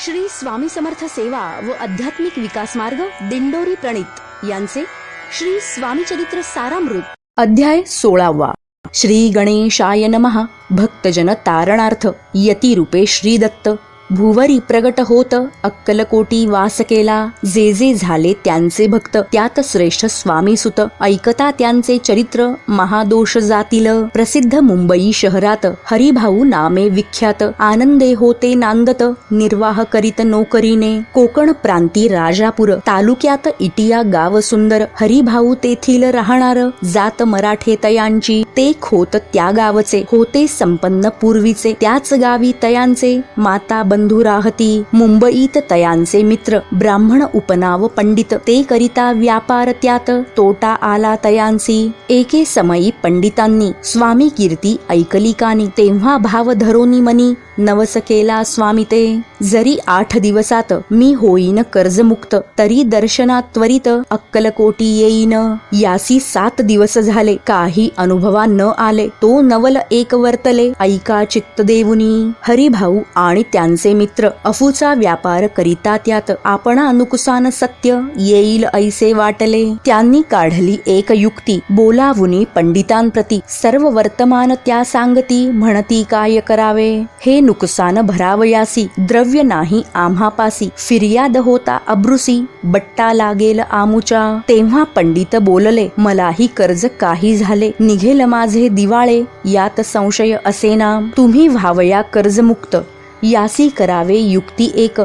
श्री स्वामी समर्थ सेवा व आध्यात्मिक विकास मार्ग दिंडोरी प्रणीत यांचे श्री स्वामी चरित्र सारामृत अध्याय 16वा। श्री गणेशाय नमः। भक्तजन तारणार्थ यती रूपे श्री दत्त भुवरी प्रगट होत अक्कलकोटी वास केला। जे जे झाले त्यांचे भक्त त्यात श्रेष्ठ स्वामी सुत ऐकता त्यांचे चरित्र महादोष जातील। प्रसिद्ध मुंबई शहरात हरिभाऊ नामे विख्यात आनंदे होते नांदत निर्वाह करीत नोकरीने। कोकण प्रांती राजापूर तालुक्यात इटिया गाव सुंदर हरिभाऊ तेथील राहणार जात मराठे तयांची ते खोत त्या गावचे होते संपन्न पूर्वीचे त्याच गावी तयांचे माता बंधू राहती। मुंबईत तयांचे मित्र ब्राह्मण उपनाव पंडित ते करिता व्यापार त्यात तोटा आला तयांसी। एके समयी पंडितांनी स्वामी कीर्ती ऐकली कानी तेव्हा भाव धरोनी मनी नवस केला स्वामी ते। जरी 8 दिवसात मी होईन कर्जमुक्त तरी दर्शनात त्वरित अक्कलकोटी येईन। यासी 7 दिवस झाले काही अनुभवा न आले तो नवल एक वर्तले ऐका चित्त देऊनी। हरिभाऊ आणि त्यांचे मित्र अफूचा व्यापार करिता त्यात आपणा नुकसान सत्य येईल ऐसे वाटले। त्यांनी काढली एक युक्ती बोलावुनी पंडितांप्रती सर्व वर्तमान त्या सांगती म्हणती काय करावे। हे नुकसान भरावयासी द्रव्य नाही आम्हापासी फिर्याद होता अब्रुसी बट्टा लागेल आमुचा। तेव्हा पंडित बोलले मलाही कर्ज काही झाले निघेल माझे दिवाळे यात संशय असेना। तुम्ही व्हावया कर्जमुक्त यासी करावे युक्ती एक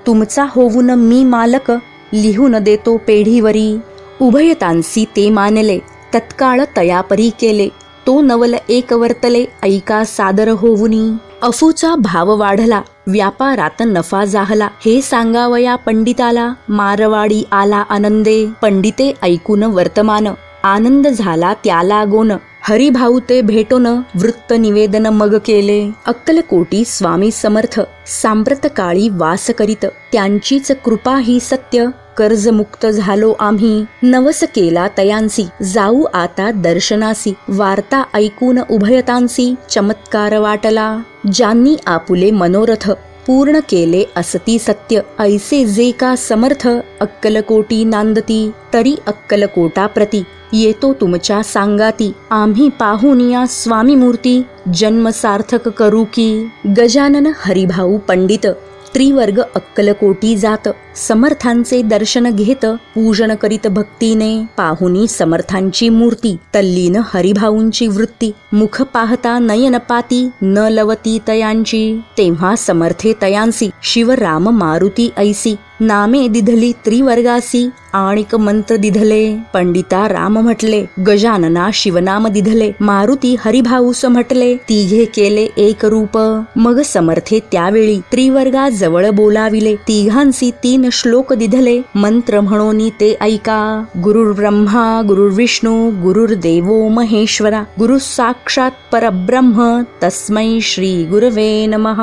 तुमचा होऊन मी मालक लिहून देतो पेढीवरी। उभयतांसी ते मानले तत्काळ तयापरी केले तो नवल एक वर्तले ऐका सादर होऊनी। अफूचा भाव वाढला व्यापारात नफा जाहला हे सांगावया पंडिताला मारवाडी आला आनंदे। पंडिते ऐकून वर्तमान आनंद झाला त्याला गोन हरिभाऊ ते भेटून वृत्त निवेदन मग केले। अक्कलकोटी स्वामी समर्थ सांप्रत काळी वास करीत त्यांचीच कृपा ही सत्य कर्जमुक्त झालो आम्ही। नवस केला तयांसी जाऊ आता दर्शनासी वार्ता ऐकून उभयतांसी चमत्कार वाटला। ज्यांनी आपुले मनोरथ पूर्ण केले असती सत्य ऐसे जे का समर्थ अक्कलकोटी नांदती। तरी अक्कलकोटा प्रती येतो तुमच्या सांगाती आम्ही पाहून या स्वामी मूर्ती जन्म सार्थक करू की। गजानन हरिभाऊ पंडित त्रिवर्ग अक्कलकोटी जात समर्थांचे दर्शन घेत पूजन करीत भक्तीने। पाहुनी समर्थांची मूर्ती तल्लीन हरिभाऊंची वृत्ती मुख पाहता नयनपाती न लवती तयांची। तेव्हा समर्थे तयांसी शिव राम मारुती ऐसी नामे दिधली त्रिवर्गासी आणिक मंत्र दिधले। पंडिता राम म्हटले गजानना शिवनाम दिधले मारुती हरिभाऊस म्हटले तिघे केले एक रूप। मग समर्थे त्यावेळी त्रिवर्गा जवळ बोलाविले तिघांसी 3 श्लोक दिधले मंत्र म्हणून ते ऐका। गुरुर् ब्रह्मा गुरुर्विष्णू गुरुर्देवो महेश्वरा गुरु साक्षात परब्रह्म तस्मै श्री गुरवे नमः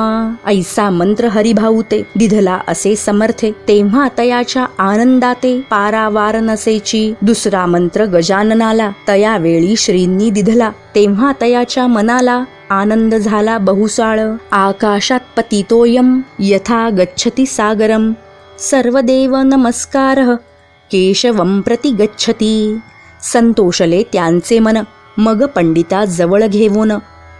ऐसा मंत्र हरिभाऊ ते दिधला असे समर्थे। तेव्हा तयाच्या आनंदाते पारावार नसेची। दुसरा मंत्र गजाननाला तयावेळी श्रींनी दिधला तेव्हा तयाच्या मनाला आनंद झाला बहुसाळ। आकाशात पतितोयम यथा गच्छति सागरम सर्वदेव नमस्कारः केशवं प्रति गच्छति। संतोषले त्यांचे मन मग पंडिता जवळ घेऊन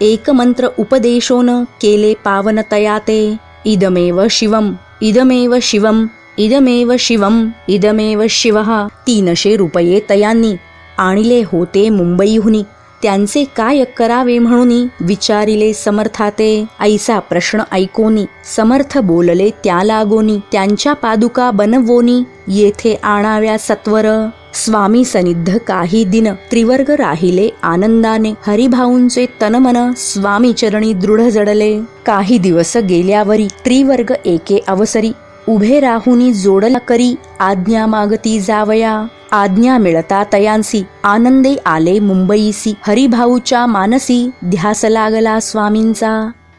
एक मंत्र उपदेशोन केले पावन तयाते। इदमेव शिवम इदमेव शिवम इदमेव शिवम इदमेव शिवः। 300 रुपये तयांनी आणले होते मुंबईहुनी त्यांचे काय करावे म्हणून विचारिले समर्थाते। ऐसा प्रश्न ऐकोनी समर्थ बोलले त्या लागोनी त्यांच्या पादुका बनवोनी येथे आणाव्या सत्वर। स्वामी सनिध काही दिन त्रिवर्ग राहिले आनंदाने हरिभाऊंचे तनमन स्वामी चरणी दृढ जडले। काही दिवस गेल्यावरी त्रिवर्ग एके अवसरी उभे राहुनी जोडला करी आज्ञा मागती जावया। आज्ञा मिळता तयांसी आनंदे आले मुंबईसी हरिभाऊच्या मानसी ध्यास लागला स्वामींचा।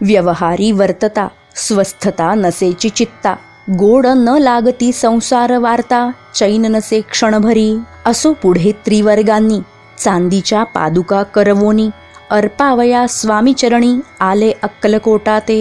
व्यवहारी वर्तता स्वस्थता नसेची चित्ता गोड न लागती संसार वार्ता चैन नसे क्षणभरी। असो पुढे त्रिवर्गांनी चांदीच्या पादुका करवोनी अर्पावया स्वामी चरणी आले अक्कलकोटाते।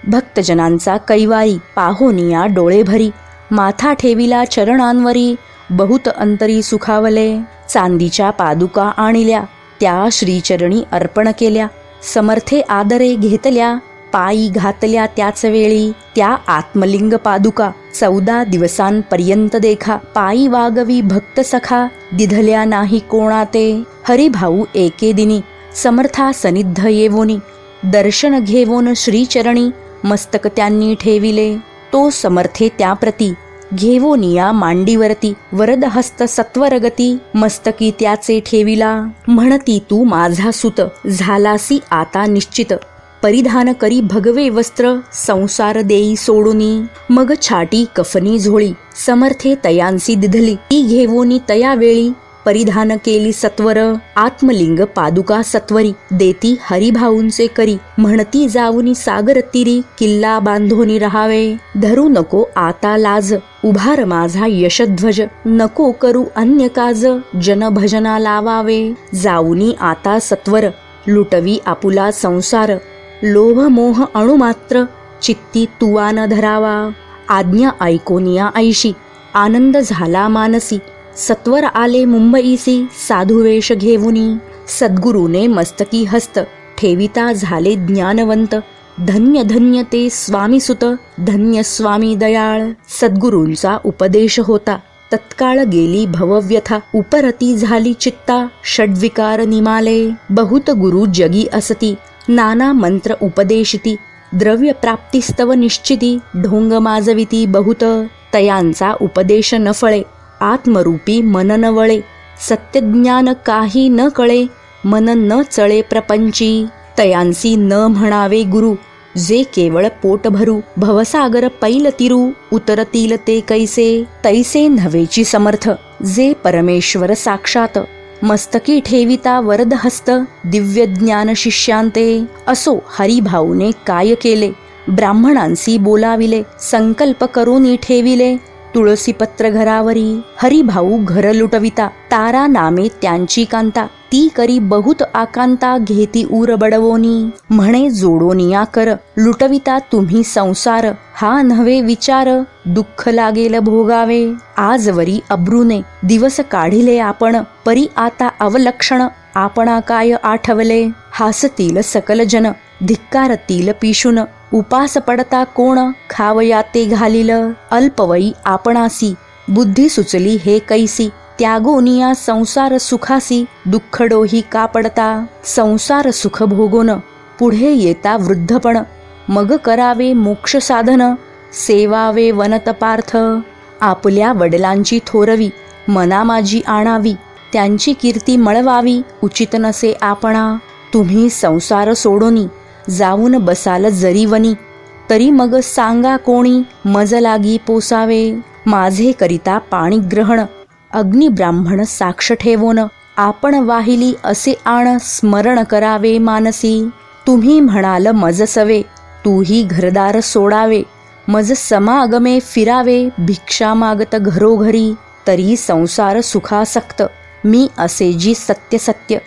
भक्तजनांचा कैवारी पाहोनिया डोळे भरी, माथा ठेविला चरणांवरी, बहुत अंतरी सुखावले. चांदीच्या पादुका आणिल्या, त्या श्रीचरणी अर्पण केल्या. समर्थे आदरे घेतल्या, पायी घातल्या त्याच वेळी. त्या आत्मलिंग पादुका 14 दिवसांपर्यंत देखा. पायी वागवी भक्त सखा, दिधल्या नाही कोणाते. हरिभाऊ एके दिनी समर्था सनिध येवोनी, दर्शन घेवोन श्रीचरणी मस्तक त्यांनी ठेविले. तो समर्थे त्याप्रती घेवोनिया मांडीवरती, वरदहस्त सत्वरगती मस्तकी त्याचे ठेविला. म्हणती तू माझा सुत, झालासी आता निश्चित. परिधान करी भगवे वस्त्र, संसार देई सोडूनी. मग छाटी कफनी झोळी, समर्थे तयांसी दिधली. ती घेवोनी तया वेळी, परिधान केली सत्वर. आत्मलिंग पादुका सत्वरी, देती हरिभाऊंचे करी. म्हणती जाऊनी सागर तीरी, किल्ला बांधोनी रहावे. धरू नको आता लाज, उभार माझा यशध्वज. नको करू अन्य काज, जनभजना लावावे. जाऊनी आता सत्वर, लुटवी आपुला संसार. लोभ मोह अणुमात्र, चित्ती तुवा न धरावा. आज्ञा ऐकोनिया ऐशी, आनंद झाला मानसी. सत्वर आले मुंबईसी, साधुवेश घेऊनी. सद्गुरूने मस्तकी हस्त, ठेविता झाले ज्ञानवंत. धन्य धन्य ते स्वामी सुत, धन्य स्वामी दयाळ. सद्गुरूंचा उपदेश होता, तत्काळ गेली भवव्यथा. उपरती झाली चित्ता, षड्विकार निमाले. बहुत गुरु जगी असती, नाना मंत्र उपदेशिती. द्रव्य प्राप्तिस्तव निश्चिती, ढोंग माजविती बहुत. तयांचा उपदेश न फळे, आत्मरूपी मन न वळे. सत्यज्ञान काही न कळे, मन न चळे प्रपंची. तयांसी न म्हणावे गुरु, जे केवळ पोट भरू. भवसागर पैल तिरू, उतरतील ते कैसे. तैसे नव्हेची समर्थ, जे परमेश्वर साक्षात. मस्तकी ठेविता वरदहस्त, दिव्य ज्ञान शिष्यांते. असो हरिभाऊने काय केले, ब्राह्मणांसी बोलाविले. संकल्प करूनी ठेविले, तुळसी पत्र घरावरी. हरिभाऊ घर लुटविता, तारा नामे त्यांची कांता. ती करी बहुत आकांता, घेती उर बडवोनी. म्हणे जोडोनिया कर, लुटविता तुम्ही संसार. हा नव्हे विचार, दुःख लागेल भोगावे. आजवरी अब्रूने दिवस काढिले आपण, परी आता अवलक्षण आपणा काय आठवले. हासतील सकल जन, धिक्कारतील पिशुन. उपास पडता कोण, खावया ते घालिल. अल्पवयी आपणासी, बुद्धी सुचली हे कैसी. त्यागोनिया संसार सुखासी, दुःख डोही का पडता. संसार सुख भोगोन, पुढे येता वृद्धपण. मग करावे मोक्ष साधन, सेवावे वनत पार्थ. आपल्या वडिलांची थोरवी, मना माझी आणावी. त्यांची कीर्ती मळवावी, उचित नसे आपणा. तुम्ही संसार सोडोनी, जाऊन बसाल जरी वनी. तरी मग सांगा कोणी, मज लागी पोसावे. माझे करिता पाणी ग्रहण, अग्नि ब्राह्मण साक्ष ठेवोन. आपण वाहिली असे आण, स्मरण करावे मानसी. तुम्ही म्हणाल मज सवे, तूही घरदार सोडावे. मज समागमे फिरावे, भिक्षा मागत घरोघरी. तरी संसार सुखासक्त, मी असे जी सत्य सत्य.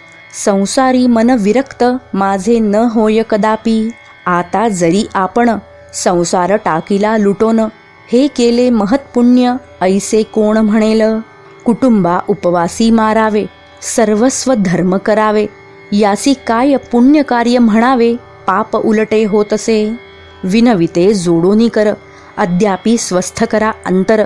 संसारी मन विरक्त, माझे न होय कदापि. आता जरी आपण संसार टाकीला लुटोन, हे केले महत्पुण्य, ऐसे कोण म्हणेल. कुटुंबा उपवासी मारावे, सर्वस्व धर्म करावे. यासी काय पुण्य कार्य म्हणावे, पाप उलटे होतसे. विनविते जोडोनी कर, अद्यापि स्वस्थ करा अंतर.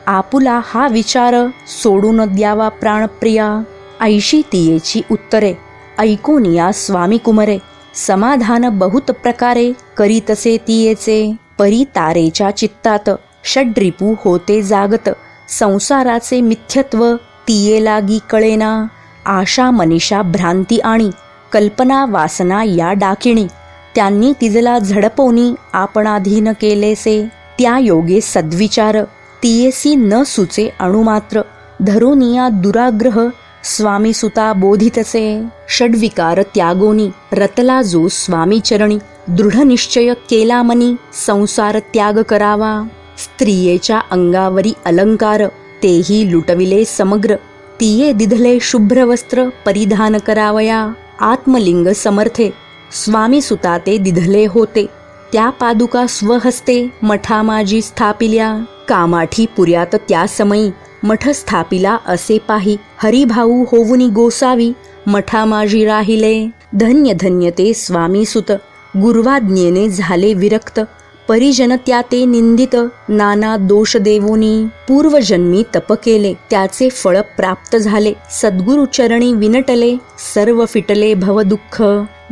आपुला हा विचार, सोडून द्यावा प्राणप्रिया. ऐशी तियेची उत्तरे, ऐकोनिया स्वामी कुमरे. समाधान बहुत प्रकारे, करीतसे तियेचे. परी तारेच्या चित्तात, षड्रिपू होते जागत. संसाराचे मिथ्यत्व, तिये लागी कळेना. आशा मनीषा भ्रांती आणि कल्पना वासना या डाकिणी. त्यांनी तिजला झडपवणी, आपणाधीन केलेसे. त्या योगे सद्विचार, तियेसी न सुचे अणुमात्र. धरोनिया दुराग्रह, स्वामी सुता बोधितसे. षड्विकार त्यागोनी, रतला जो स्वामी चरणी. दृढ निश्चय केला मनी, संसार त्याग करावा. स्त्रियेच्या अंगावरी अलंकार, तेही लुटविले समग्र. तिये दिधले शुभ्र वस्त्र, परिधान करावया. आत्मलिंग समर्थे, स्वामी सुता ते दिधले होते. त्या पादुका स्वहस्ते मठा माझी स्थापिल्या. कामाठी पुर्यात त्या समयी मठ स्थापिला असे पाही. हरिभाऊ होऊनी गोसावी मठा माझी राहिले. धन्य धन्य ते स्वामी सुत गुरुवाज्ञेने झाले विरक्त. परिजन त्या ते निंदित नाना दोष देवोनी. पूर्वजन्मी तप केले त्याचे फळ प्राप्त झाले. सद्गुरु चरणी विनटले सर्व फिटले भवदुःख.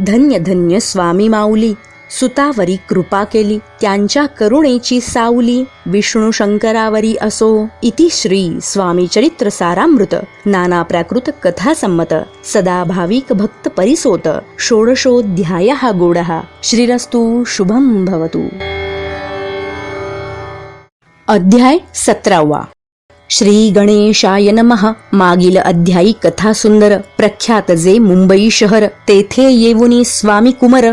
धन्य धन्य स्वामी माऊली सुतावरी कृपा केली. त्यांच्या करुणेची सावली विष्णू शंकरावरी असो. इति श्री स्वामी चरित्र सारामृत नाना प्राकृत कथा संमत सदा भाविक भक्त परिसोत षोडशोऽध्यायः गोडः. श्रीरस्तु शुभं भवतु. अध्याय 17. श्री गणेशाय नमः. मागील अध्यायी कथा सुंदर. प्रख्यात जे मुंबई शहर तेथे येऊनी स्वामी कुमार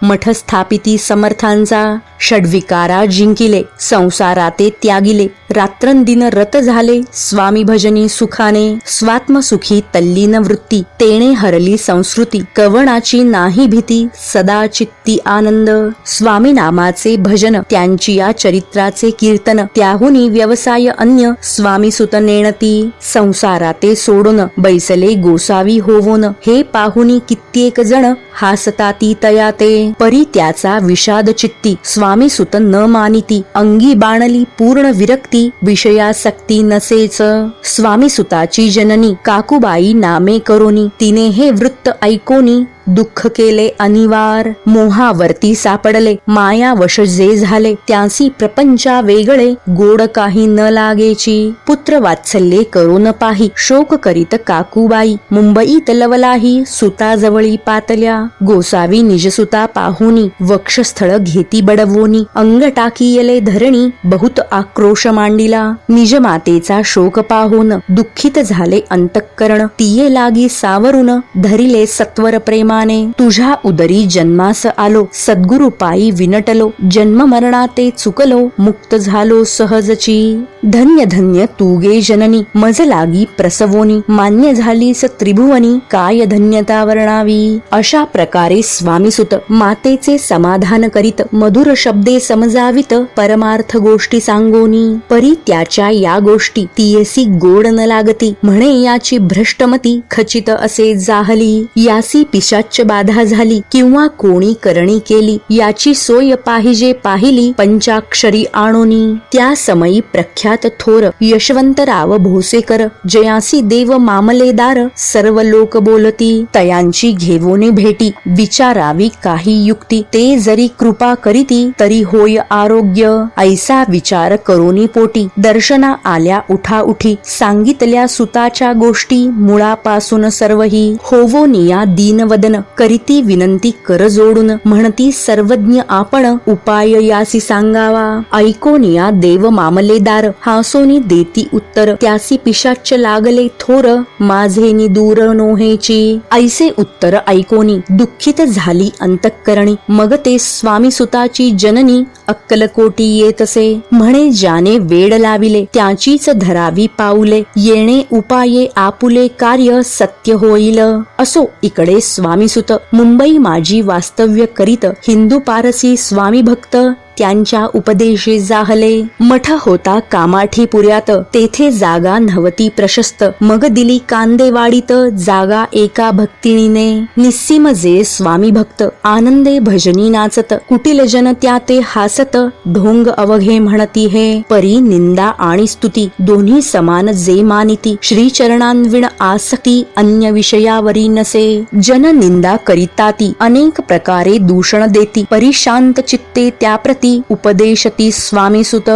मठ स्थापिती समर्थांचा. षड्विकारा जिंकिले संसाराते त्यागिले. रात्रंदिन रत झाले स्वामी भजनी सुखाने. स्वात्मसुखी तल्लीन वृत्ती तेणे हरली संस्कृती. कवणाची नाही भीती सदा चित्ती आनंद. स्वामी नामाचे भजन त्यांची या चरित्राचे कीर्तन. त्याहुनी व्यवसाय अन्य स्वामी सुत नेणती. संसाराते सोडून बैसले गोसावी होवून. हे पाहुनी कित्येक जण हासताती तयाते. परी त्याचा विषाद चित्ती स्वामी सुत न मानिती. अंगी बाणली पूर्ण विरक्ती विषयासक्ती नसेच. स्वामी सुताची जननी काकुबाई नामे करोनी. तिने हे वृत्त ऐकोनी दुःख केले अनिवार. मोहावरती सापडले मायावश जे झाले. त्यांसी प्रपंचा वेगळे गोड काही न लागेची. पुत्र वात्सल्ये करून पाही शोक करीत काकुबाई. मुंबईत लवलाही सुताजवळी पातल्या. गोसावी निजसुता पाहुनी वक्षस्थळ घेती बडवोनी. अंग टाकीयले धरणी बहुत आक्रोश मांडिला. निजमातेचा शोक पाहून दुःखित झाले अंतःकरण. तिये लागी सावरून धरिले सत्वर प्रेमा. तुझ्या उदरी जन्मास आलो सद्गुरु पायी विनटलो. जन्म मरणाते चुकलो मुक्त झालो सहजची. धन्य धन्य तू गे जननी मज लागी प्रसवोनी. मान्य झालीस त्रिभुवनी काय धन्यता वर्णावी. अशा प्रकारे स्वामीसुत मातेचे समाधान करीत मधुर शब्दे समजावित परमार्थ गोष्टी सांगोनी. परी त्याच्या या गोष्टी तियेसी गोड न लागती. म्हणे याची भ्रष्टमती खचित असे जाहली. यासी पिशाच बाधा झाली किंवा कोणी करणी केली. याची सोय पाहिजे पाहिली पंचाक्षरी आणोनी. त्या समयी प्रख्यात थोर यशवंतराव भोसेकर जयासी देव मामलेदार सर्व लोक बोलती. तयांची घेवोने भेटी विचारावी काही युक्ती. ते जरी कृपा करीती तरी होय आरोग्य. ऐसा विचार करोनी पोटी दर्शना आल्या उठा उठी. सांगितल्या सुताच्या गोष्टी मुळापासून सर्वही. होवोनिया दीनवदन करीती विनंती कर जोडून. म्हणती सर्वज्ञ आपण उपाय यासी सांगावा. ऐकोनिया देव मामलेदार हासोनी देती उत्तर. त्यासी पिशाच लागले थोर माझेनी दूर नोहेची. ऐसे उत्तर ऐकोनी दुःखित झाली अंतःकरणी. मग ते स्वामी सुताची जननी अक्कलकोटी येतसे. म्हणे ज्याने वेड लाविले त्याचीच धरावी पाऊले. येणे उपाये आपुले कार्य सत्य होईल. असो इकडे स्वामीसुत मुंबई माझी वास्तव्य करीत. हिंदू पारसी स्वामी भक्त त्यांच्या उपदेशे जाहले. मठ होता कामाठीपुऱ्यात तेथे जागा नव्हती प्रशस्त. मग दिली कांदेवाडीत जागा एका भक्तिणीने. निस्सीम जे स्वामी भक्त आनंदे भजनी नाचत. कुटील जन त्या ते हासत ढोंग अवघे म्हणती हे. परी निंदा आणि स्तुती दोन्ही समान जे मानिती. श्रीचरणांविण आसक्ती अन्य विषयावरी नसे. जन निंदा करिताती अनेक प्रकारे दूषण देती. परी शांत चित्ते त्याप्रती उपदेशती स्वामीसुत.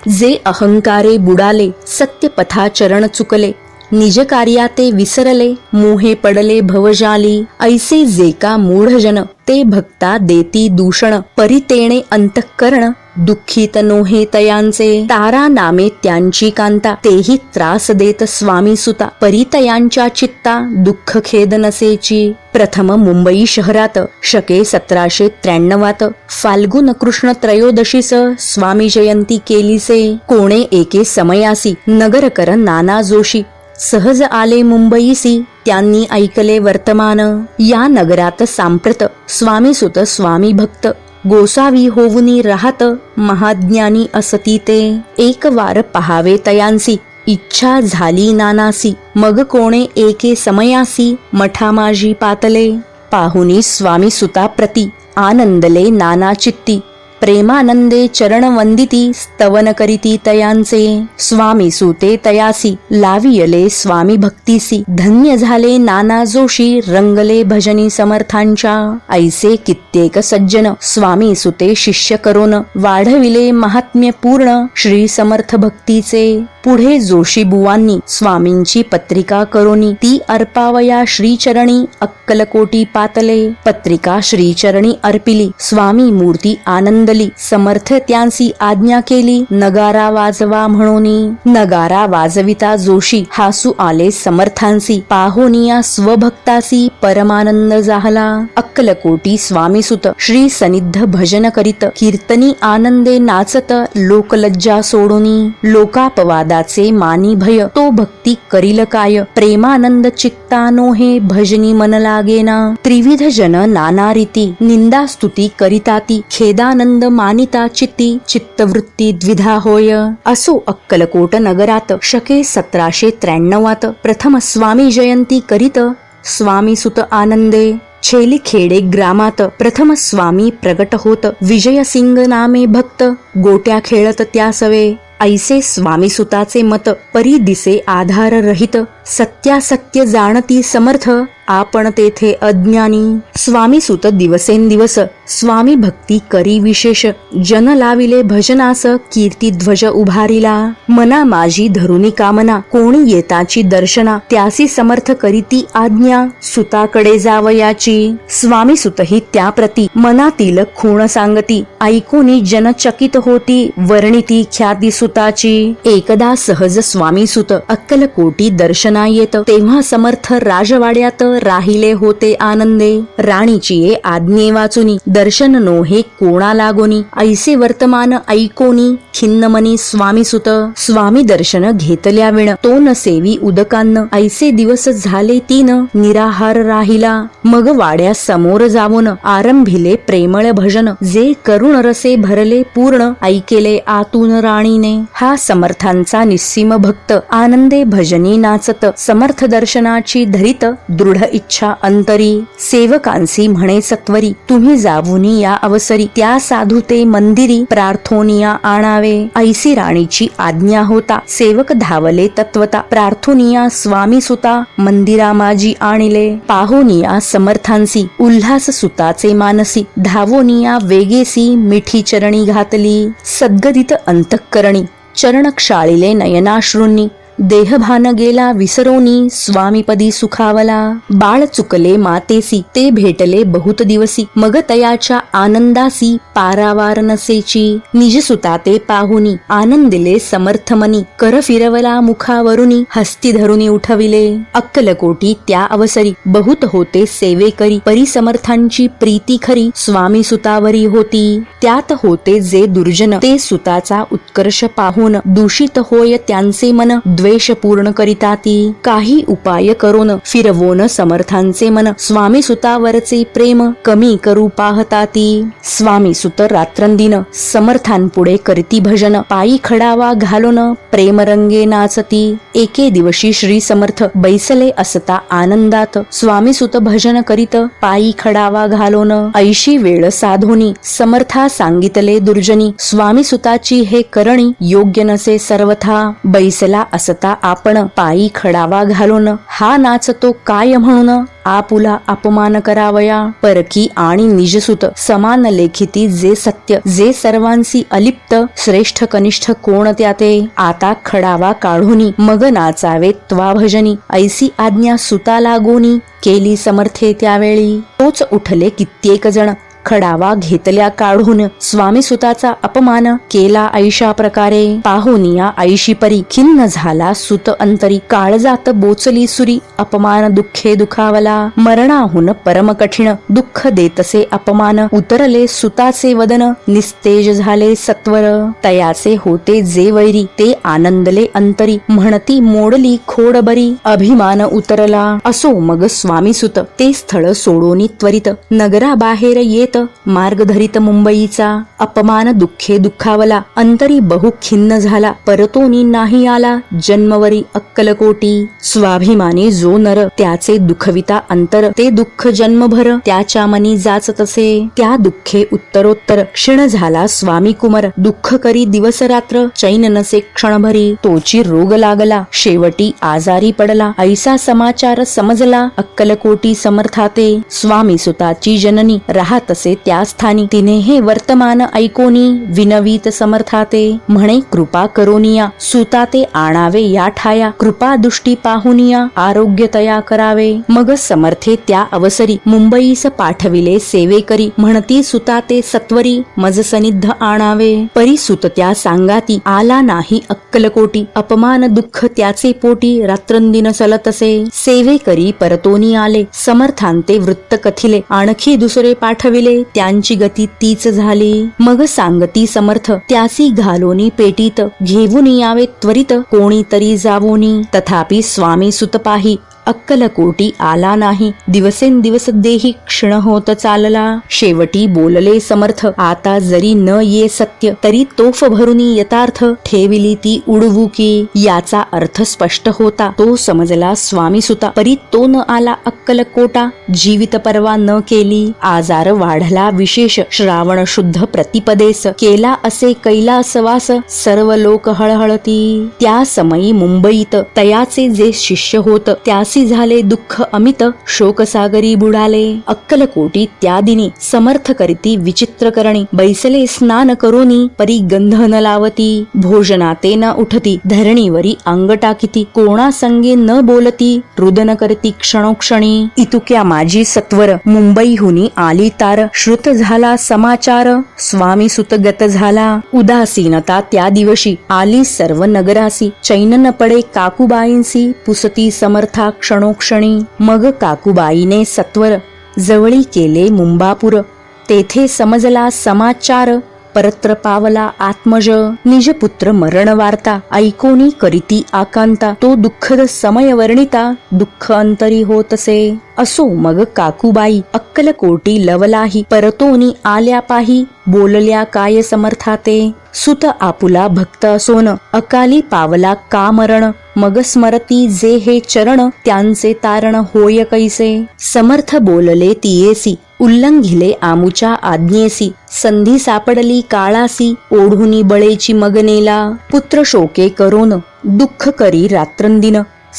जे अहंकारे बुडाले सत्य पथाचरण चुकले. निज कार्याते विसरले मोहे पडले भवजाली. ऐसे जे का मूढजन ते भक्ता देती दूषण. परितेणे अंतःकरण दुःखित नोहे तयांचे. तारा नामे त्यांची कांता तेही त्रास देत स्वामी सुता. परितयांच्या चित्ता दुःख खेद नसेची. प्रथम मुंबई शहरात शके 1793 फाल्गुन कृष्ण त्रयोदशीस स्वामी जयंती केलीसे. कोणे एके समयासी नगरकर नाना जोशी सहज आले मुंबईसी. त्यांनी ऐकले वर्तमान. या नगरात सांप्रत स्वामीसुत स्वामी भक्त गोसावी होऊनी राहत महाज्ञानी असती ते. एक वार पहावे तयांसी इच्छा झाली नानासी. मग कोणे एके समयासी मठा माझी पातले. पाहुनी स्वामी सुता प्रती आनंदले नाना चित्ती. प्रेमानंदे चरण वंदिती स्तवन करीती तयांचे. स्वामी सुते तयासी लावियले स्वामी भक्तीसी. धन्य झाले नाना जोशी रंगले भजनी समर्थांच्या. ऐसे कित्येक सज्जन स्वामी सुते शिष्य करून वाढविले महात्म्य पूर्ण श्री समर्थ भक्तीचे. पुढे जोशी बुवांनी स्वामींची पत्रिका करोनी ती अर्पावया श्रीचरणी अक्कलकोटी पातले. पत्रिका श्रीचरणी अर्पिली स्वामी मूर्ती आनंदली. समर्थ त्यांसी आज्ञा केली नगारा वाजवा म्हणोनी. नगारा वाजविता जोशी हासू आले समर्थांसी. पाहोनिया स्वभक्तासी परमानंद झाला. अक्कलकोटी स्वामी सुत श्री सनिध भजन करीत कीर्तनी आनंदे नाचत लोकलज्जा सोडोनी. लोकापवादाचे मानी भय तो भक्ती करील काय. प्रेमानंद चित्तानो हे भजनी मन लागेना. त्रिविध जन नाना रीती निंदा स्तुती करिताती. खेदानंद मानिता चित्ती चित्तवृत्ती द्विधा होय. असो अक्कलकोट नगरात शके 1793 प्रथम स्वामी जयंती करीत स्वामी सुत आनंदे. छेली खेडे ग्रामात प्रथम स्वामी प्रगट होत. विजयसिंग नामे भक्त गोट्या खेळत त्या सवे. ऐसे स्वामी सुताचे मत परी दिसे आधार रहित. सत्यासत्य जाणती समर्थ आपण तेथे अज्ञानी. स्वामी सुत दिवसेंदिवस स्वामी भक्ती करी विशेष. जन लाविले भजनास कीर्ती ध्वज उभारिला. मना माझी धरुनी कामना कोणी येताची दर्शना. त्यासी समर्थ करीती आज्ञा सुताकडे जावयाची. स्वामी सुतही त्याप्रती मनातील खूण सांगती. ऐकोनी जन चकित होती वर्णिती ख्याती सुताची. एकदा सहज स्वामी सुत अक्कलकोटी दर्शना येत. तेव्हा समर्थ राजवाड्यात राहिले होते आनंदे. राणीची ये आज्ञे वाचुनी दर्शन नोहे कोणा लागोनी. ऐसे वर्तमान ऐकोनी खिन्नमनी स्वामी सुत. स्वामी दर्शन घेतल्या विण तो न सेवी उदकान्न. ऐसे दिवस झाले 3 निराहार राहिला. मग वाड्या समोर जाऊन आरंभिले प्रेमळ भजन. जे करुण रसे भरले पूर्ण ऐकेले आतून राणीने. हा समर्थांचा निस्सीम भक्त आनंदे भजनी नाचत. समर्थ दर्शनाची धरित दृढ इच्छा अंतरी. सेवकांसी म्हणे सत्वरी तुम्ही जावुनी या अवसरी. त्या साधू ते मंदिरी प्रार्थोनिया आणावे. ऐसी राणीची आज्ञा होता. सेवक धावले तत्वता. प्रार्थोनिया स्वामी सुता मंदिरा माझी आणिले. पाहोनिया समर्थांसी उल्हास सुताचे मानसी. धावोनिया वेगेसी मिठी चरणी घातली. सद्गदित अंतःकरणी चरण क्षाळिले नयनाश्रूंनी. देहभान गेला विसरोनी स्वामीपदी सुखावला. बाळ चुकले मातेसी ते भेटले बहुत दिवसी. मग तयाच्या आनंदासी पारावार नसेची. निजसुता ते पाहुनी आनंदिले समर्थमनी. कर फिरवला मुखावरुनी हस्ती धरुनी उठविले. अक्कलकोटी त्या अवसरी बहुत होते सेवेकरी. परिसमर्थांची प्रीती खरी स्वामी सुतावरी होती. त्यात होते जे दुर्जन ते सुताचा उत्कर्ष पाहून दूषित होय त्यांचे मन. द्वेष पूर्ण करिताती. काही उपाय करून फिरवोन समर्थांचे मन. स्वामी सुतावरचे प्रेम कमी करू पाहताती. स्वामी सुत रात्रंदिन समर्थांपुढे करती भजन. पायी खडावा घालून प्रेमरंगे नाचती. एके दिवशी श्री समर्थ बैसले असता आनंदात. स्वामी सुत भजन करीत पायी खडावा घालून. ऐशी वेळ साधोनी समर्था सांगितले दुर्जनी. स्वामी सुताची हे करणी योग्य नसे सर्वथा. बैसला असता आपण पायी खडावा घालून हा नाचतो काय म्हणून. आपुला अपमान करावया. परकी आणि निजसुत समान लेखिती जे सत्य. जे सर्वांसी अलिप्त श्रेष्ठ कनिष्ठ कोण त्याते. आता खडावा काढूनी मग नाचावे त्वा भजनी. ऐसी आज्ञा सुता लागोनी केली समर्थे त्यावेळी. तोच उठले कित्येक जण खडावा घेतल्या काढून. स्वामी सुताचा अपमान केला ऐशा प्रकारे. पाहुनिया ऐशी परी खिन्न झाला सुत अंतरी. काळजात बोचली सुरी अपमान दुःखे दुखावला. मरणाहून परम कठीण दुःख देतसे अपमान. उतरले सुताचे वदन निस्तेज झाले सत्वर. तयाचे होते जे वैरी ते आनंदले अंतरी. म्हणती मोडली खोड बरी अभिमान उतरला. असो मग स्वामी सुत ते स्थळ सोडोनी त्वरित. नगरा बाहेर येत मार्ग धरित मुंबईचा, अपमान दुःखे दुःखावला, अंतरी बहु खिन्न झाला, परतोनी नाही आला जन्मवरी अक्कलकोटी. स्वाभिमानी जो नर, त्याचे दुखविता अंतर, ते दुःख जन्मभर त्याच्या मनी जाच तसे. त्या दुःखे उत्तरोत्तर क्षीण झाला स्वामी कुमर, दुःख करी दिवस रात्र चैन नसे क्षणभरी. तोची रोग लागला, शेवटी आजारी पडला, ऐसा समाचार समजला अक्कलकोटी समर्थाते. स्वामी सुताची जननी राहतसे त्या स्थानी, तिने हे वर्तमान ऐकोनी विनवीत समर्थाते. म्हणे कृपा करोनिया सुताते आणावे या ठाया, कृपा दृष्टी पाहुनिया आरोग्य तया करावे. मग समर्थे त्या अवसरी मुंबईस पाठविले सेवेकरी, म्हणती सुताते सत्वरी मज सनिध आणावे. परी सुत त्या सांगाती आला नाही अक्कलकोटी, अपमान दुःख त्याचे पोटी रात्रंदिन सलतसे. सेवेकरी परतोनी आले, समर्थांते वृत्त कथिले, आणखी दुसरे पाठविले त्यांची गती तीच झाली. मग सांगती समर्थ त्यासी घालोनी पेटीत, घेऊन यावे त्वरित कोणीतरी जावोनी. तथापि स्वामी सुत पाही अक्कलकोटी आला नाही, दिवसेंदिवस देही क्षीण होत चालला. शेवटी बोलले समर्थ आता जरी न ये सत्य, तरी तोफ भरुनी यथार्थ ठेविली ती उडवू की. याचा अर्थ स्पष्ट होता, तो समजला स्वामी सुता, परी तो न आला अक्कलकोटा, जीवित परवा न केली. आजार वाढला विशेष श्रावण शुद्ध प्रतिपदेस, केला असे कैलासवास सर्व लोक हळहळती. त्या समयी मुंबईत तयाचे जे शिष्य होत, त्यासी झाले दुःख अमित, शोकसागरी बुडाले. अक्कलकोटी त्या दिनी समर्थ करीती विचित्र करणी, बैसले स्नान करोनी परी गंध न लावती. भोजनाते न उठती, धरणीवरी अंग टाकीती, कोणा संगे न बोलती, रुदन करती क्षणोक्षणी. इतुक्या माझी सत्वर मुंबईहुनी आली तार, श्रुत झाला समाचार स्वामी सुत गत झाला. उदासीनता त्या दिवशी आली सर्व नगरासी, चैन न पडे काकूबाईंसी पुसती समर्था क्षणोक्षणी. मग काकूबाईने सत्वर जवळी केले मुंबापूर, तेथे समजला समाचार परत्र पावला आत्मज. निज पुत्र मरण वार्ता ऐकोनी करीती आकांता, तो दुःखद समय वर्णिता दुःख अंतरी होतसे. असो मग काकूबाई अक्कलकोटी लवलाही, परतोनी आल्या पाही बोलल्या काय समर्थाते. सुत आपुला भक्त असोन अकाली पावला का मरण, मग स्मरती जे हे चरण त्यांचे तारण होय कैसे. समर्थ बोलले तियेसी उल्लंघिले आमुच्या आज्ञेसी, संधी सापडली काळासी ओढुनी बळेची मगनेला. पुत्र शोके करोन दुःख करी रात्रंदिन,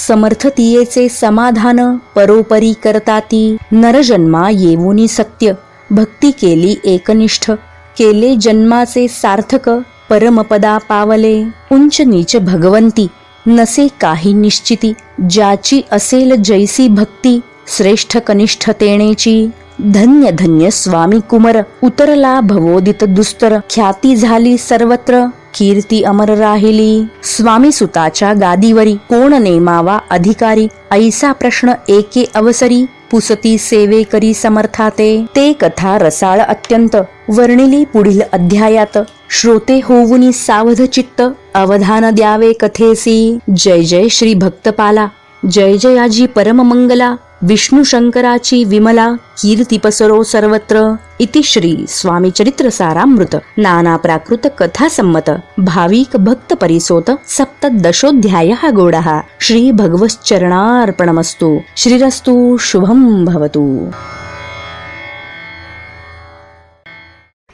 समर्थतीयेचे समाधान परोपरी करताती. नरजन्मा येऊनी सत्य भक्ती केली एकनिष्ठ, केले जन्माचे सार्थक परमपदा पावले. उंच नीच भगवंती नसे काही निश्चिती, ज्याची असेल जैसी भक्ती श्रेष्ठ कनिष्ठ तेणेची. धन्य धन्य स्वामी कुमर उतरला भवोदित दुस्तर, ख्याती झाली सर्वत्र कीर्ती अमर राहिली. स्वामी सुताच्या गादीवरी कोण नेमावा अधिकारी, ऐसा प्रश्न एके अवसरी पुसती सेवे करी समर्थाते. ते कथा रसाळ अत्यंत वर्णिली पुढील अध्यायात. श्रोते होऊनी सावध चित्त अवधान द्यावे कथेसी. जय जय श्री भक्तपाला, जय जयाजी परम मंगला, विष्णू शंकराची विमला कीर्ती पसरो सर्वत्र. इति श्री स्वामी चरित्र सारामृत नाना प्राकृत कथा संमत भाविक भक्त परिसोत सप्तदशोऽध्यायः गौडः. श्री भगवच्चरणार्पणमस्तु. श्रीरस्तु शुभं भवतु.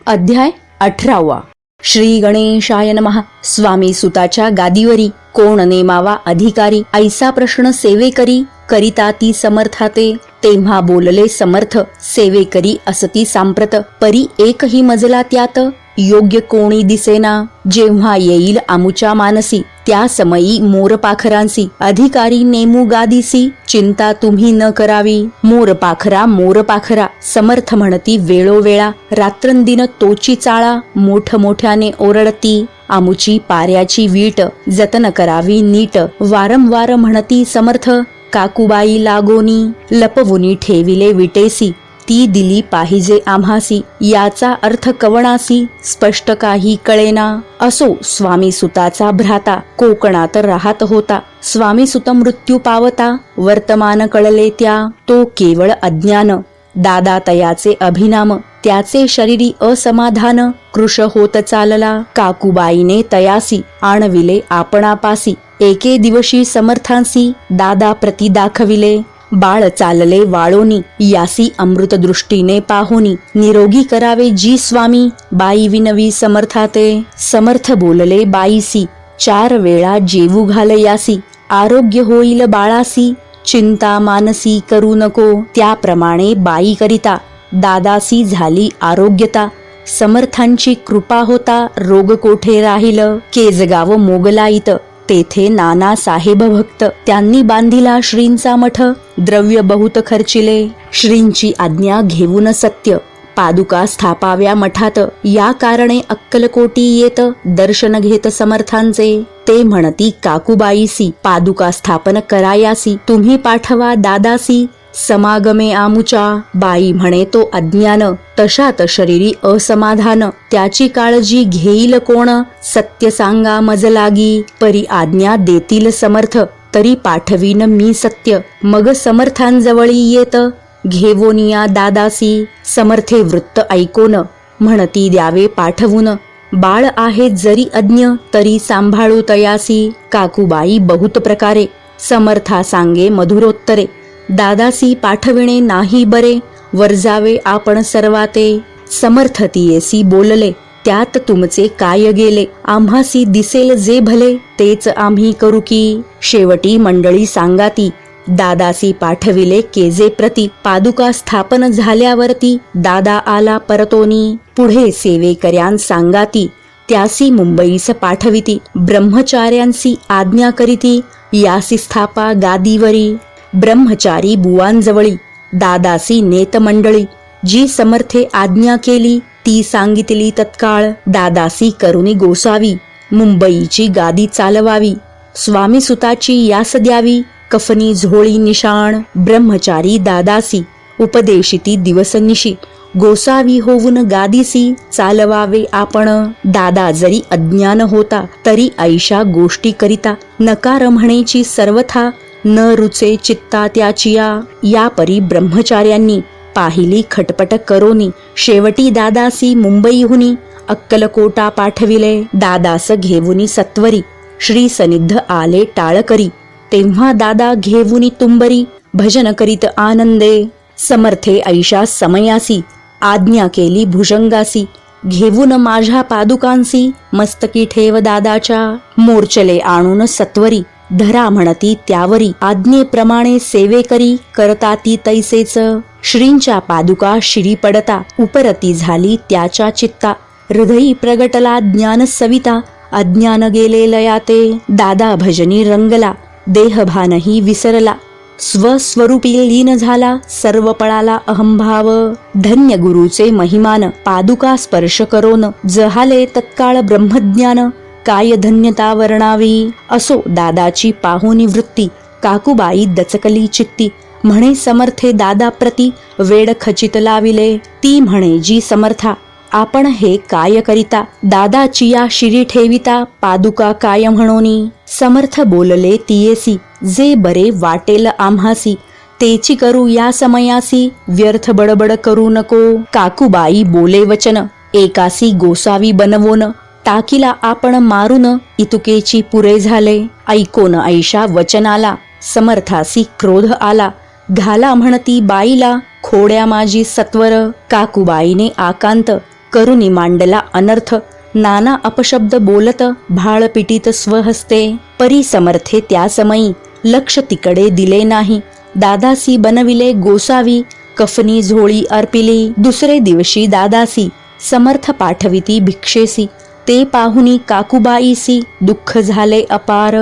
अध्याय 18. श्री गणेशाय नमः. स्वामी सुताच्या गादीवरी कोण नेमावा अधिकारी, ऐसा प्रश्न सेवेकरी करिता ती समर्थाते. तेव्हा बोलले समर्थ सेवेकरी असती सांप्रत, परी एकही मजला त्यात योग्य कोणी दिसेना. जेव्हा येईल आमुच्या मानसी, त्या समयी मोरपाखरांसी अधिकारी नेमू गादीसी, चिंता तुम्ही न करावी. मोरपाखरा समर्थ म्हणती वेळोवेळा, रात्रंदिन तोची चाळा मोठमोठ्याने ओरडती. आमुची पाऱ्याची वीट जतन करावी नीट, वारंवार म्हणती समर्थ. काकूबाई लागोनी लपवुनी ठेविले विटेसी, ती दिली पाहिजे आम्हासी. याचा अर्थ कवणासी स्पष्ट काही कळेना. असो स्वामी सुताचा भ्राता कोकणात राहत होता. स्वामी सुत मृत्यू पावता वर्तमान कळले त्या. तो केवळ अज्ञान दादा तयाचे अभिनाम, त्याचे शरीरी असमाधान, कृश होत चालला. काकूबाईने तयासी आणविले आपणापासी, एके दिवशी समर्थांसी दादा प्रती दाखविले. बाळ चालले वाळोनी, यासी अमृत दृष्टीने पाहोनी, निरोगी करावे जी स्वामी, बाई विनवी समर्थाते. समर्थ बोलले बाईसी, 4 वेळा जेवू घाल यासी, आरोग्य होईल बाळासी, चिंता मानसी करू नको. त्याप्रमाणे बाई करिता दादासी झाली आरोग्यता. समर्थांची कृपा होता रोग कोठे राहिल. केजगाव मोगलाईत तेथे नाना साहेब भक्त, त्यांनी बांधिला श्रींचा मठ, द्रव्य बहुत खर्चिले. श्रींची आज्ञा घेऊन सत्य पादुका स्थापाव्या मठात, या कारणे अक्कलकोटी येत दर्शन घेत समर्थांचे. ते म्हणती काकूबाईसी, पादुका स्थापन करायासी, तुम्ही पाठवा दादासी, समागमे आमुचा. बाई म्हणे तो अज्ञान, तशात शरीरी असमाधान, त्याची काळजी घेईल कोण, सत्य सांगा मज लागी. परी आज्ञा देतील समर्थ, तरी पाठवीन मी सत्य. मग समर्थांजवळी येत घेवोनिया दादासी. समर्थे वृत्त ऐकोन म्हणती द्यावे पाठवून, बाळ आहे जरी अज्ञ तरी सांभाळू तयासी. काकूबाई बहुत प्रकारे समर्था सांगे मधुरोत्तरे, दादासी पाठविणे नाही बरे, वर्जावे आपण सर्वाते. समर्थ तियेसी बोलले, त्यात तुमचे काय गेले, आम्हासी दिसेल जे भले, तेच आम्ही करू की. शेवटी मंडळी सांगाती, दादासी पाठविले केजे प्रती, पादुका स्थापन झाल्यावरती दादा आला परतोनी. पुढे सेवेकऱ्यां सांगाती, त्यासी मुंबईस पाठविती, ब्रह्मचार्यांसी आज्ञा करीती, यासी स्थापा गादीवरी. ब्रह्मचारी बुवांजवळी दादासी नेत मंडळी, जी समर्थे आज्ञा केली ती सांगितली तत्काळ. दादासी करुणी गोसावी, मुंबईची गादी चालवावी, स्वामी सुताची यास द्यावी, कफनी झोळी निशाण. ब्रह्मचारी दादासी उपदेशिती दिवसनिशी, गोसावी होऊन गादीसी चालवावे आपण. दादा जरी अज्ञान होता तरी ऐशा गोष्टी करिता, नकार म्हणेची सर्वथा, न रुचे चित्ता त्याचिया. या परी ब्रह्मचार्यांनी पाहिली खटपट करोनी, शेवटी दादासी मुंबईहुनी अक्कलकोटा पाठविले. दादास घेऊनी सत्वरी श्री सनिध आले टाळकरी, तेव्हा दादा घेऊनी तुंबरी भजन करीत आनंदे. समर्थे ऐशा समयासी आज्ञा केली भुजंगासी, घेऊन माझ्या पादुकांसी मस्तकी ठेव दादाच्या. मोर्चले आणून सत्वरी धरा म्हणती त्यावरी, आज्ञेप्रमाणे सेवेकरी करताती तैसेच. श्रींच्या पादुका शिरी पडता उपरती झाली त्याच्या चित्ता, हृदयी प्रगटला ज्ञान सविता, अज्ञान गेले लयाते. दादा भजनी रंगला देहभानही विसरला, स्वस्वरूपी लीन झाला सर्व पळाला अहंभाव. धन्य गुरुचे महिमान पादुका स्पर्श करोन, जहाले तत्काळ ब्रह्मज्ञान, काय धन्यता वर्णावी. असो दादाची पाहुनी वृत्ती, काकूबाई दचकली चित्ती, म्हणे समर्थे दादा प्रती वेड खचित लाविले. ती म्हणे जी समर्था, आपण हे काय करिता, दादाची या शिरी ठेविता पादुका काय म्हणोनी. समर्थ बोलले तियेसी, जे बरे वाटेल आम्हासी, तेची करू या समयासी, व्यर्थ बडबड करू नको. काकूबाई बोले वचन, एकासी गोसावी बनवोन, टाकीला आपण मारून, इतुकेची पुरे झाले. ऐकोन ऐशा वचनाला, समर्थासी क्रोध आला, घाला म्हणती बाईला खोड्या माझी सत्वर. काकूबाईने आकांत करुनी मांडला अनर्थ, नाना अपशब्द बोलत भाळ पिटीत स्वहस्ते. परी समर्थे त्या समयी लक्ष तिकडे दिले नाही, दादासी बनविले गोसावी, कफनी झोळी अर्पिली. दुसरे दिवशी दादासी समर्थ पाठविती भिक्षेसी, ते पाहुनी काकूबाईसी दुःख झाले अपार.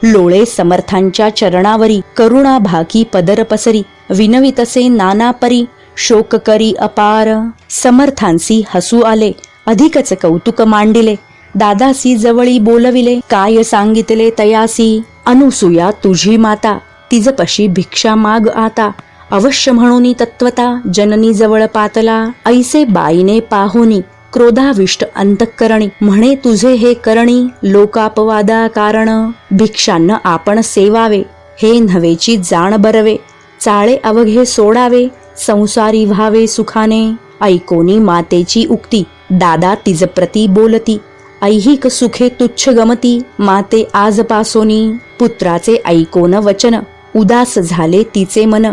लोळे समर्थांच्या चरणावरी, करुणा भाकी पदर पसरी, विनवितसे नाना परी, शोक करी अपार. समर्थांसी हसू आले, अधिकच कौतुक मांडिले, दादासी जवळी बोलविले, काय सांगितले तयासी. अनुसूया तुझी माता, तिजपशी भिक्षा माग आता, अवश्य म्हणूनी तत्वता जननी जवळ पातला. ऐसे बाईने पाहुनी क्रोधाविष्ट अंतःकरणी, म्हणे तुझे हे करणी लोकापवादा कारण. भिक्षांना आपण सेवावे, हे नव्हेची जाण बरवे, चाळे अवघे सोडावे, संसारी व्हावे सुखाने. ऐकोनी मातेची उक्ती दादा तिजप्रती बोलती. ऐहिक सुखे तुच्छ गमती माते आजपासोनी. पुत्राचे ऐकोन वचन उदास झाले तिचे मन.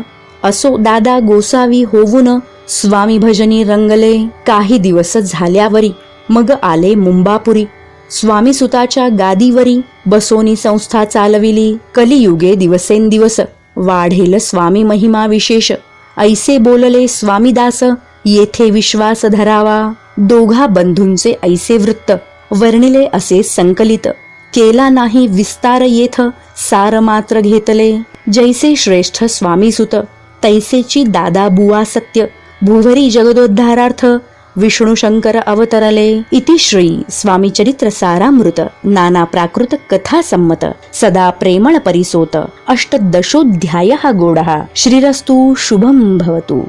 असो दादा गोसावी होऊन स्वामी भजनी रंगले. काही दिवस झाल्यावरी मग आले मुंबापुरी. स्वामी सुताच्या गादीवरी बसोनी संस्था चालविली. कलियुगे दिवसेंदिवस वाढेल स्वामी महिमा विशेष. ऐसे बोलले स्वामीदास येथे विश्वास धरावा. दोघा बंधूंचे ऐसे वृत्त वर्णिले असे संकलित. केला नाही विस्तार येथ सार मात्र घेतले. जैसे श्रेष्ठ स्वामी सुत तैसेची दादा बुवा सत्य. भुवरी जगदोद्धारार्थ विष्णू शंकर अवतरले. इति श्री स्वामी चरित्र सारामृत नाना प्राकृत कथा संमत सदा प्रेमळ परिसोत अष्टदशोऽध्यायः गोडः. श्रीरस्तु शुभं भवतु.